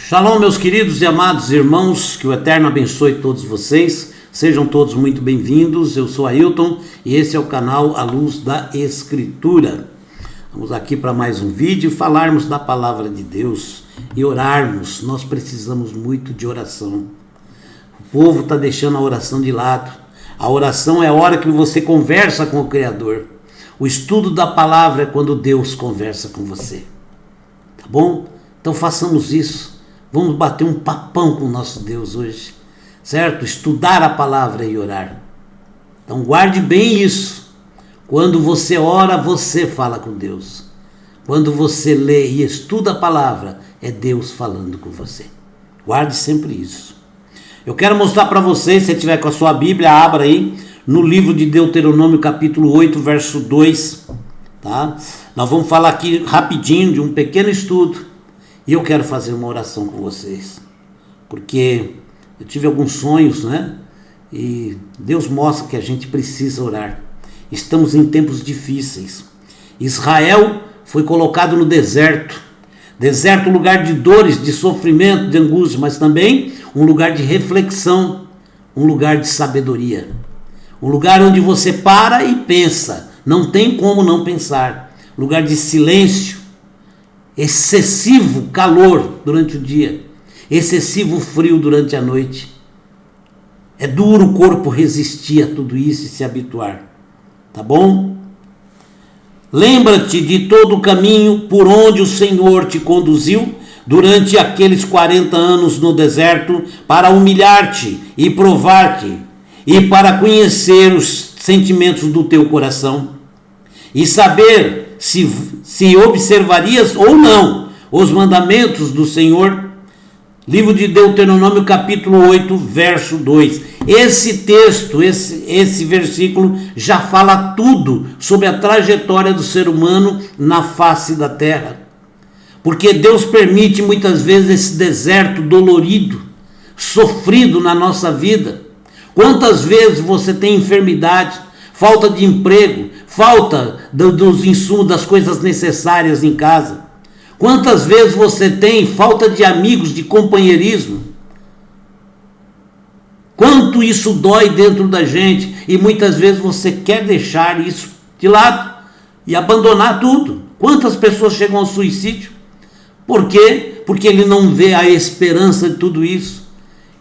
Shalom, meus queridos e amados irmãos, que o Eterno abençoe todos vocês, sejam todos muito bem-vindos. Eu sou Ailton e esse é o canal A Luz da Escritura. Vamos aqui para mais um vídeo, falarmos da palavra de Deus e orarmos. Nós precisamos muito de oração. O povo está deixando a oração de lado. A oração é a hora que você conversa com o Criador. O estudo da palavra é quando Deus conversa com você. Tá bom? Então façamos isso. Vamos bater um papão com o nosso Deus hoje, certo? Estudar a palavra e orar. Então guarde bem isso. Quando você ora, você fala com Deus. Quando você lê e estuda a palavra, é Deus falando com você. Guarde sempre isso. Eu quero mostrar para vocês, se você tiver com a sua Bíblia, abra aí, no livro de Deuteronômio capítulo 8, verso 2. Tá? Nós vamos falar aqui rapidinho de um pequeno estudo. E eu quero fazer uma oração com vocês, porque eu tive alguns sonhos, né? E Deus mostra que a gente precisa orar. Estamos em tempos difíceis. Israel foi colocado no deserto. Deserto, lugar de dores, de sofrimento, de angústia, mas também um lugar de reflexão, um lugar de sabedoria. Um lugar onde você para e pensa, não tem como não pensar. Lugar de silêncio. Excessivo calor durante o dia, excessivo frio durante a noite. É duro o corpo resistir a tudo isso e se habituar, tá bom? Lembra-te de todo o caminho por onde o Senhor te conduziu durante aqueles 40 anos no deserto para humilhar-te e provar-te e para conhecer os sentimentos do teu coração e saber se observarias ou não os mandamentos do Senhor. Livro de Deuteronômio capítulo 8, verso 2. Esse texto, esse versículo já fala tudo sobre a trajetória do ser humano na face da terra. Porque Deus permite muitas vezes esse deserto dolorido, sofrido na nossa vida. Quantas vezes você tem enfermidade, falta de emprego, falta dos insumos, das coisas necessárias em casa? Quantas vezes você tem falta de amigos, de companheirismo? Quanto isso dói dentro da gente e muitas vezes você quer deixar isso de lado e abandonar tudo. Quantas pessoas chegam ao suicídio? Por quê? Porque ele não vê a esperança de tudo isso.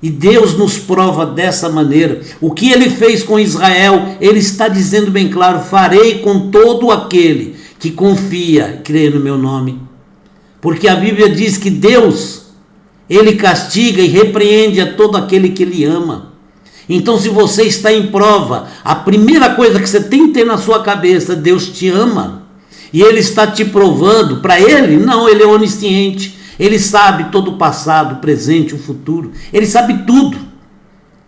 E Deus nos prova dessa maneira. O que ele fez com Israel, ele está dizendo bem claro: farei com todo aquele que confia e crê no meu nome. Porque a Bíblia diz que Deus, ele castiga e repreende a todo aquele que ele ama. Então, se você está em prova, a primeira coisa que você tem que ter na sua cabeça: Deus te ama. E ele está te provando. Para ele, não, ele é onisciente. Ele sabe todo o passado, o presente, o futuro. Ele sabe tudo.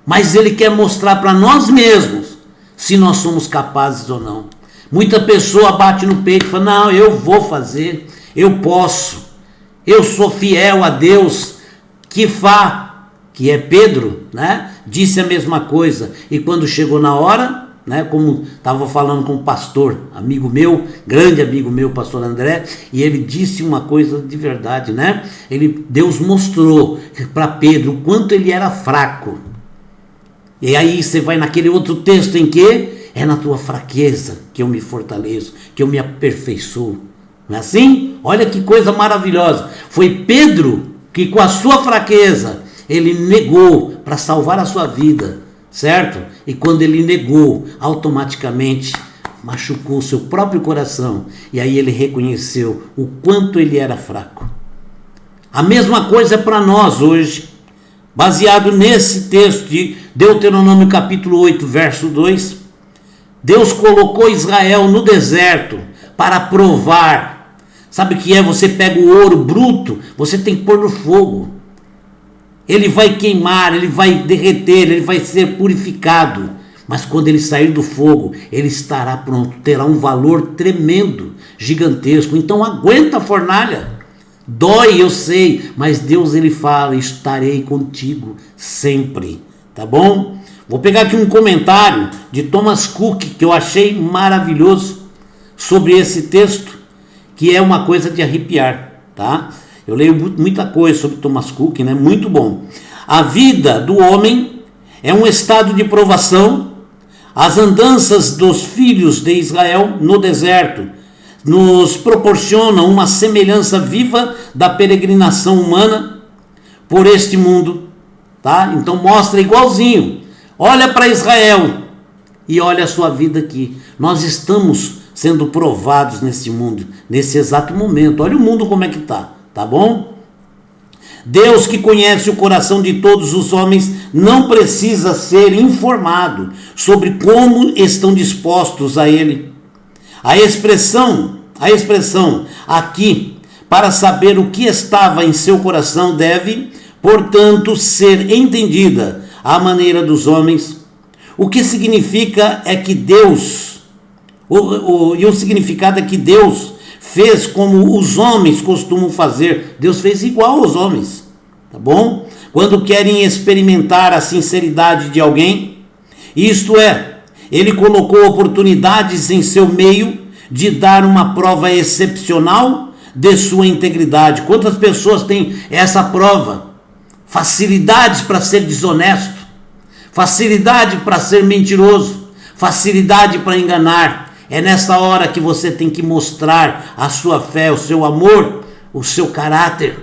Mas ele quer mostrar para nós mesmos se nós somos capazes ou não. Muita pessoa bate no peito e fala: não, eu vou fazer, eu posso, eu sou fiel a Deus. Que é Pedro, né? Disse a mesma coisa. E quando chegou na hora, né, como estava falando com um pastor, amigo meu, grande amigo meu, pastor André, e ele disse uma coisa de verdade, né? Deus mostrou para Pedro o quanto ele era fraco. E aí você vai naquele outro texto em que é na tua fraqueza que eu me fortaleço, que eu me aperfeiçoo. Não é assim? Olha que coisa maravilhosa. Foi Pedro que, com a sua fraqueza, ele negou para salvar a sua vida. Certo? E quando ele negou, automaticamente machucou o seu próprio coração. E aí ele reconheceu o quanto ele era fraco. A mesma coisa é para nós hoje. Baseado nesse texto de Deuteronômio capítulo 8, verso 2. Deus colocou Israel no deserto para provar. Sabe o que é? Você pega o ouro bruto, você tem que pôr no fogo. Ele vai queimar, ele vai derreter, ele vai ser purificado. Mas quando ele sair do fogo, ele estará pronto, terá um valor tremendo, gigantesco. Então aguenta a fornalha. Dói, eu sei, mas Deus, ele fala: estarei contigo sempre. Tá bom? Vou pegar aqui um comentário de Thomas Cook, que eu achei maravilhoso, sobre esse texto, que é uma coisa de arrepiar, tá? Eu leio muita coisa sobre Thomas Cook, né? Muito bom. A vida do homem é um estado de provação. As andanças dos filhos de Israel no deserto nos proporcionam uma semelhança viva da peregrinação humana por este mundo, tá? Então mostra igualzinho. Olha para Israel e olha a sua vida aqui. Nós estamos sendo provados nesse mundo, nesse exato momento. Olha o mundo como é que tá, tá bom? Deus, que conhece o coração de todos os homens, não precisa ser informado sobre como estão dispostos a ele. A expressão aqui, para saber o que estava em seu coração, deve, portanto, ser entendida à maneira dos homens. O que significa é que Deus, e o significado é que Deus fez como os homens costumam fazer. Deus fez igual aos homens, tá bom? Quando querem experimentar a sinceridade de alguém, isto é, ele colocou oportunidades em seu meio de dar uma prova excepcional de sua integridade. Quantas pessoas têm essa prova? Facilidades para ser desonesto, facilidade para ser mentiroso, facilidade para enganar. É nessa hora que você tem que mostrar a sua fé, o seu amor, o seu caráter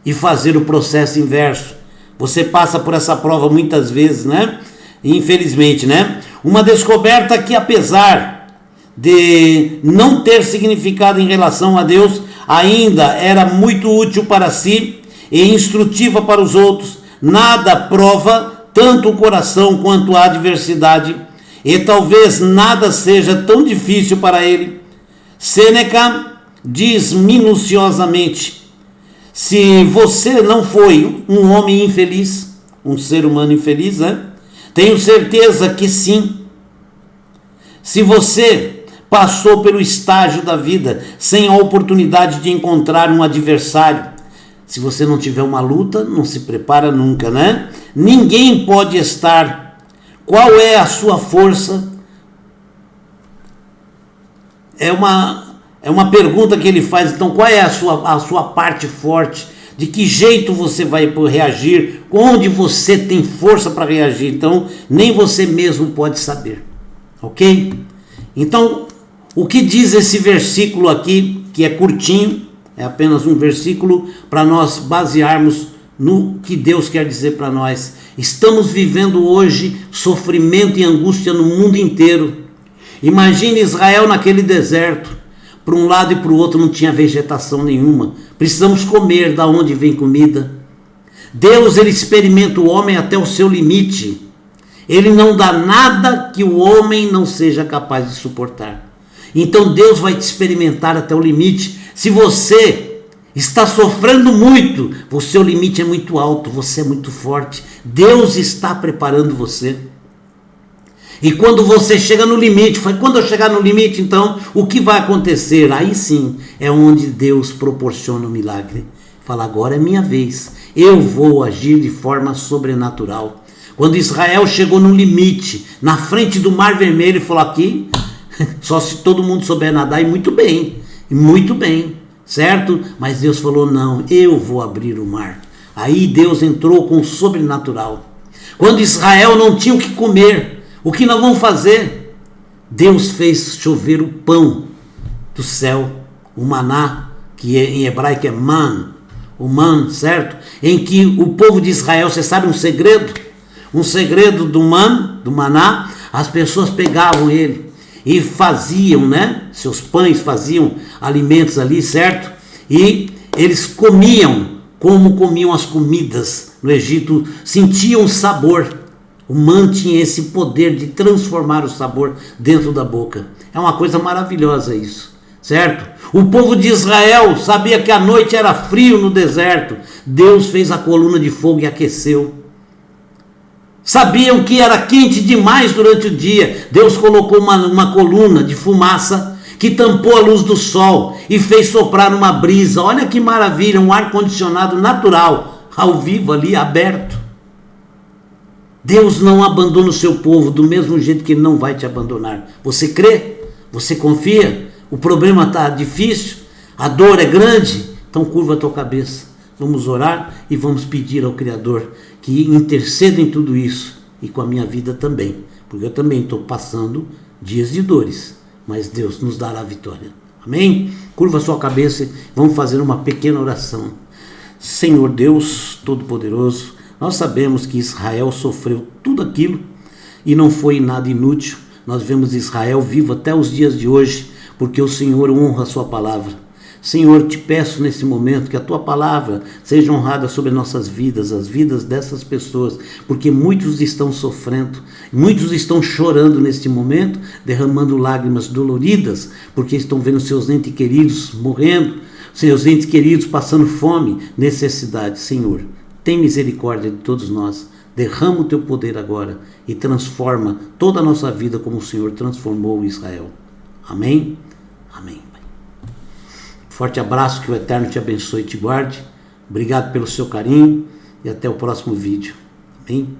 e fazer o processo inverso. Você passa por essa prova muitas vezes, né? Infelizmente, né? Uma descoberta que, apesar de não ter significado em relação a Deus, ainda era muito útil para si e instrutiva para os outros. Nada prova tanto o coração quanto a adversidade, e talvez nada seja tão difícil para ele. Sêneca diz minuciosamente: se você não foi um homem infeliz, um ser humano infeliz, né? Tenho certeza que sim. Se você passou pelo estágio da vida sem a oportunidade de encontrar um adversário, se você não tiver uma luta, não se prepara nunca, né? Ninguém pode estar. Qual é a sua força? É uma pergunta que ele faz. Então, qual é a sua parte forte? De que jeito você vai reagir? Onde você tem força para reagir? Então, nem você mesmo pode saber. Ok? Então, o que diz esse versículo aqui, que é curtinho, é apenas um versículo para nós basearmos no que Deus quer dizer para nós. Estamos vivendo hoje sofrimento e angústia no mundo inteiro. Imagine Israel naquele deserto. Para um lado e para o outro não tinha vegetação nenhuma. Precisamos comer. Da onde vem comida? Deus, ele experimenta o homem até o seu limite. Ele não dá nada que o homem não seja capaz de suportar. Então Deus vai te experimentar até o limite. Se você está sofrendo muito, o seu limite é muito alto, você é muito forte. Deus está preparando você. E quando você chega no limite, quando eu chegar no limite, então, o que vai acontecer? Aí sim, é onde Deus proporciona o milagre. Fala, agora é minha vez. Eu vou agir de forma sobrenatural. Quando Israel chegou no limite, na frente do Mar Vermelho, ele falou aqui, só se todo mundo souber nadar, e muito bem, certo? Mas Deus falou, não, eu vou abrir o mar. Aí Deus entrou com o sobrenatural. Quando Israel não tinha o que comer, o que nós vamos fazer? Deus fez chover o pão do céu, o maná, que em hebraico é man, o man, certo? Em que o povo de Israel, você sabe um segredo? Um segredo do maná, as pessoas pegavam ele e faziam, né? Seus pães, faziam alimentos ali, certo? E eles comiam como comiam as comidas no Egito, sentiam o sabor. O man tinha esse poder de transformar o sabor dentro da boca. É uma coisa maravilhosa isso, certo? O povo de Israel sabia que a noite era frio no deserto. Deus fez a coluna de fogo e aqueceu. Sabiam que era quente demais durante o dia. Deus colocou uma coluna de fumaça que tampou a luz do sol e fez soprar uma brisa. Olha que maravilha, um ar-condicionado natural, ao vivo ali, aberto. Deus não abandona o seu povo do mesmo jeito que ele não vai te abandonar. Você crê? Você confia? O problema está difícil? A dor é grande? Então curva a tua cabeça, vamos orar e vamos pedir ao Criador que interceda em tudo isso e com a minha vida também, porque eu também estou passando dias de dores, mas Deus nos dará a vitória. Amém? Curva a sua cabeça e vamos fazer uma pequena oração. Senhor Deus Todo-Poderoso, nós sabemos que Israel sofreu tudo aquilo e não foi nada inútil. Nós vemos Israel vivo até os dias de hoje, porque o Senhor honra a sua palavra. Senhor, te peço nesse momento que a tua palavra seja honrada sobre nossas vidas, as vidas dessas pessoas, porque muitos estão sofrendo, muitos estão chorando neste momento, derramando lágrimas doloridas, porque estão vendo seus entes queridos morrendo, seus entes queridos passando fome, necessidade. Senhor, tem misericórdia de todos nós, derrama o teu poder agora e transforma toda a nossa vida como o Senhor transformou Israel. Amém? Amém. Forte abraço, que o Eterno te abençoe e te guarde. Obrigado pelo seu carinho e até o próximo vídeo. Amém?